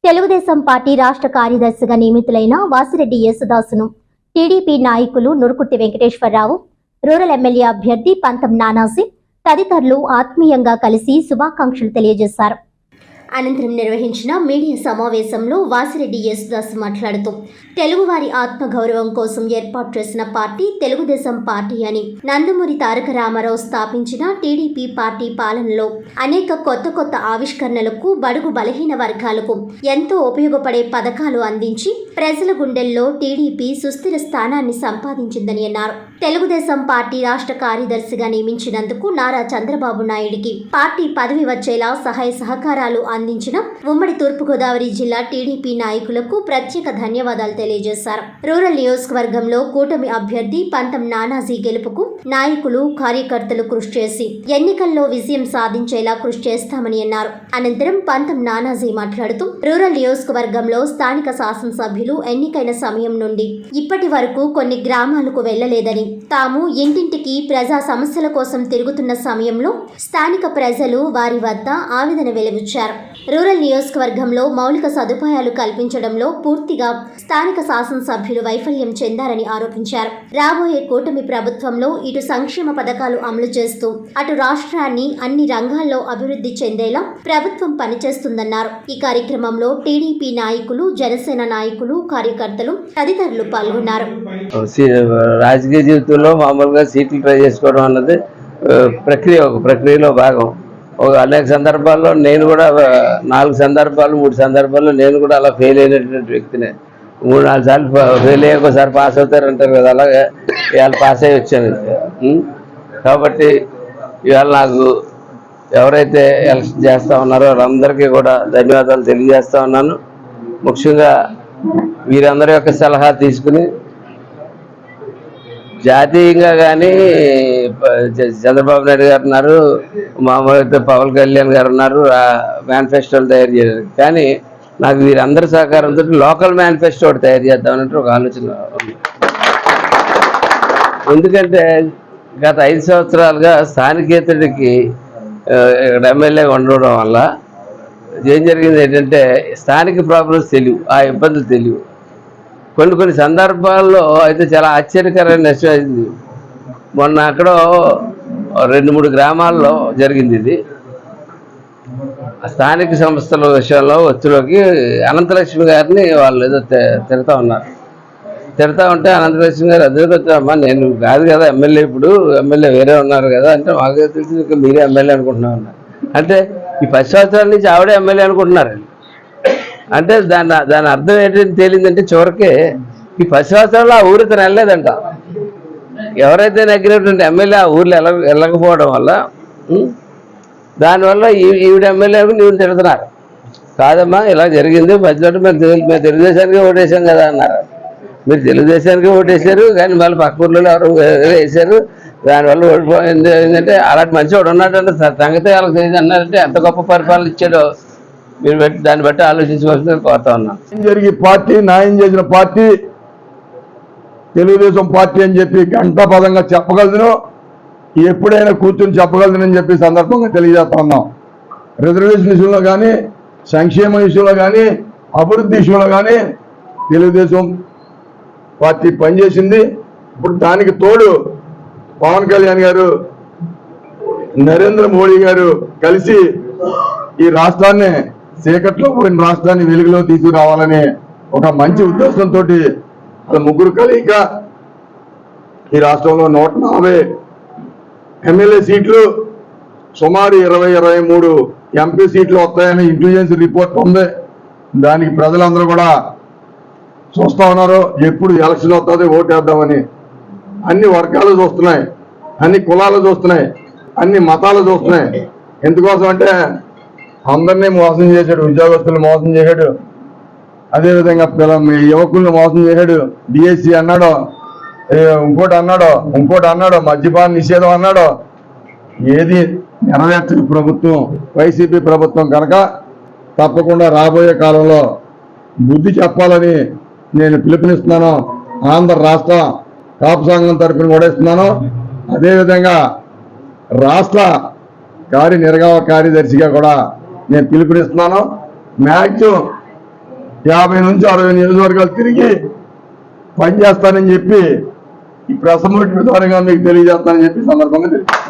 Telugu Desam party రాష్ట్ర కార్యదర్శిగా నియమితులైన వాసిరెడ్డి యేసుదాసును టీడీపీ నాయకులు నురుకుట్టి వెంకటేశ్వరరావు, రూరల్ ఎమ్మెల్యే అభ్యర్థి పంతం నానాసి తదితరులు ఆత్మీయంగా కలిసి శుభాకాంక్షలు తెలియజేశారు. అనంతరం నిర్వహించిన మీడియా సమావేశంలో వాసిరెడ్డి యేసుదాస్ మాట్లాడుతూ తెలుగువారి ఆత్మగౌరవం కోసం ఏర్పాటు చేసిన పార్టీ తెలుగుదేశం పార్టీ అని, నందమూరి తారక రామారావు స్థాపించిన టీడీపీ పార్టీ పాలనలో అనేక కొత్త ఆవిష్కరణలకు, బడుగు బలహీన వర్గాలకు ఎంతో ఉపయోగపడే పథకాలు అందించి ప్రజల గుండెల్లో టీడీపీ సుస్థిర స్థానాన్ని సంపాదించిందని అన్నారు. తెలుగుదేశం పార్టీ రాష్ట్ర కార్యదర్శిగా నియమించినందుకు నారా చంద్రబాబు నాయుడికి పార్టీ పదవి వచ్చేలా సహాయ సహకారాలు అందించిన ఉమ్మడి తూర్పుగోదావరి జిల్లా టీడీపీ నాయకులకు ప్రత్యేక ధన్యవాదాలు తెలియజేశారు. రూరల్ నియోజకవర్గంలో కూటమి అభ్యర్థి పంతం నానాజీ గెలుపుకు నాయకులు, కార్యకర్తలు కృషి చేసి ఎన్నికల్లో విజయం సాధించేలా కృషి చేస్తామని అన్నారు. అనంతరం పంతం నానాజీ మాట్లాడుతూ రూరల్ నియోజకవర్గంలో స్థానిక శాసనసభ్యులు ఎన్నికైన సమయం నుండి ఇప్పటి వరకు కొన్ని గ్రామాలకు వెళ్లలేదని, తాము ఇంటింటికి ప్రజా సమస్యల కోసం తిరుగుతున్న సమయంలో స్థానిక ప్రజలు వారి వద్ద ఆవేదన వెలిబుచ్చారు. రూరల్ నియోజకవర్గంలో మౌలిక సదుపాయాలు కల్పించడంలో పూర్తిగా స్థానిక శాసనసభ్యులు వైఫల్యం చెందారని ఆరోపించారు. రాబోయే కూటమి ప్రభుత్వంలో ఇటు సంక్షేమ పథకాలు అమలు చేస్తూ అటు రాష్ట్రాన్ని అన్ని రంగాల్లో అభివృద్ధి చెందేలా ప్రభుత్వం పనిచేస్తుందన్నారు. ఈ కార్యక్రమంలో టీడీపీ నాయకులు, జనసేన నాయకులు, కార్యకర్తలు తదితరులు పాల్గొన్నారు. రాజకీయ జీవితంలో మామూలుగా సీట్లు ట్రై చేసుకోవడం అన్నది ప్రక్రియలో భాగం. అనేక సందర్భాల్లో నేను కూడా 4 సందర్భాలు 3 సందర్భాల్లో నేను కూడా అలా ఫెయిల్ అయినటువంటి వ్యక్తినే. 3-4 సార్లు ఫెయిల్ అయ్యి ఒకసారి పాస్ అవుతారు అంటారు కదా, అలాగే ఇవాళ పాస్ అయ్యి వచ్చాను. కాబట్టి ఇవాళ నాకు ఎవరైతే ఎలక్షన్ చేస్తూ ఉన్నారో వాళ్ళందరికీ కూడా ధన్యవాదాలు తెలియజేస్తూ ఉన్నాను. ముఖ్యంగా వీరందరి యొక్క సలహా తీసుకుని జాతీయంగా కానీ చంద్రబాబు నాయుడు గారు ఉన్నారు, మామూలుగా పవన్ కళ్యాణ్ గారు ఉన్నారు మేనిఫెస్టోలు తయారు చేయడానికి. కానీ నాకు వీరందరి సహకారంతో లోకల్ మేనిఫెస్టో ఒకటి తయారు చేద్దామన్నట్టు ఒక ఆలోచన ఉంది. ఎందుకంటే గత 5 సంవత్సరాలుగా స్థానికేతడికి ఎమ్మెల్యేగా ఉండడం వల్ల ఏం జరిగింది ఏంటంటే స్థానిక ప్రాబ్లమ్స్ తెలియవు, ఆ ఇబ్బందులు తెలియవు. కొన్ని సందర్భాల్లో అయితే చాలా ఆశ్చర్యకరమైన నష్టం అయింది. మొన్న అక్కడ 2-3 గ్రామాల్లో జరిగింది ఇది. స్థానిక సంస్థల విషయంలో ఒత్తిడిలోకి అనంతలక్ష్మి గారిని వాళ్ళు ఏదో తిడతా ఉంటే అనంతలక్ష్మి గారు అమ్మా నేను కాదు కదా ఎమ్మెల్యే, ఇప్పుడు ఎమ్మెల్యే వేరే ఉన్నారు కదా అంటే, మాకు తెలిసి ఇంకా మీరే ఎమ్మెల్యే అనుకుంటున్నా ఉన్నారు అంటే ఈ 10 సంవత్సరాల నుంచి ఆవిడే ఎమ్మెల్యే అనుకుంటున్నారు. అంటే దాని అర్థం ఏంటంటే తేలిందంటే చివరికి ఈ 10 సంవత్సరాలు ఆ ఊరు తను వెళ్ళలేదంట. ఎవరైతే నగ్గినటువంటి ఎమ్మెల్యే ఆ ఊర్లో వెళ్ళకపోవడం వల్ల దానివల్ల ఈవిడ ఎమ్మెల్యేకు నీవు తిడుతున్నారు. కాదమ్మా ఇలా జరిగింది, మధ్యలో మేము తెలుగుదేశానికి ఓటేసాం కదా అన్నారు. మీరు తెలుగుదేశానికి ఓటేశారు కానీ మళ్ళీ పక్క ఊర్లో ఎవరు వేసారు, దానివల్ల ఓడిపోయింది. ఏంటంటే అలాంటి మంచి వాడు ఉన్నాడంటే సంగతి వాళ్ళకి తెలియదు అన్నారంటే ఎంత గొప్ప పరిపాలన ఇచ్చాడో మీరు దాన్ని బట్టి ఆలోచించవలసింది కోరుతా ఉన్నాను. జరిగి పార్టీ న్యాయం చేసిన పార్టీ తెలుగుదేశం పార్టీ అని చెప్పి గంటాపదంగా చెప్పగలను, ఎప్పుడైనా కూర్చొని చెప్పగలదని చెప్పి సందర్భంగా తెలియజేస్తా ఉన్నాం. రిజర్వేషన్ విషయంలో కానీ, సంక్షేమ విషయంలో కానీ, అభివృద్ధి విషయంలో కానీ తెలుగుదేశం పార్టీ పనిచేసింది. ఇప్పుడు దానికి తోడు పవన్ కళ్యాణ్ గారు, నరేంద్ర మోడీ గారు కలిసి ఈ రాష్ట్రాన్ని, చీకట్లో పోయిన రాష్ట్రాన్ని వెలుగులో తీసుకురావాలనే ఒక మంచి ఉద్దేశంతో ముగ్గురు కలిగిక ఈ రాష్ట్రంలో 140 ఎమ్మెల్యే సీట్లు, సుమారు 20-23 ఎంపీ సీట్లు వస్తాయని ఇంటెలిజెన్స్ రిపోర్ట్ ఉంది. దానికి ప్రజలందరూ కూడా చూస్తూ ఉన్నారు. ఎప్పుడు ఎలక్షన్ వస్తుంది ఓటేద్దామని అన్ని వర్గాలు చూస్తున్నాయి, అన్ని కులాలు చూస్తున్నాయి, అన్ని మతాలు చూస్తున్నాయి. ఎందుకోసం అంటే అందరినీ మోసం చేశాడు, ఉద్యోగస్తులను మోసం చేశాడు, అదేవిధంగా యువకులను మోసం చేశాడు. డిఎస్సి అన్నాడు, ఇంకోటి అన్నాడు, మద్యపాన నిషేధం అన్నాడు. ఏది నెరవేర్చని ప్రభుత్వం వైసీపీ ప్రభుత్వం కనుక తప్పకుండా రాబోయే కాలంలో బుద్ధి చెప్పాలని నేను పిలుపునిస్తున్నాను. ఆంధ్ర రాష్ట్ర కాపు సంఘం తరఫున కూడా ఇస్తున్నాను. అదేవిధంగా రాష్ట్ర కార్యనిర్వాహక కార్యదర్శిగా కూడా నేను పిలుపునిస్తున్నాను. మ్యాక్సిమం 50 నుంచి 60 నియోజకవర్గాలు తిరిగి పనిచేస్తానని చెప్పి ఈ ప్రెస్ మీట్ ద్వారాగా మీకు తెలియజేస్తానని చెప్పి సందర్భంగా తెలియజేస్తాను.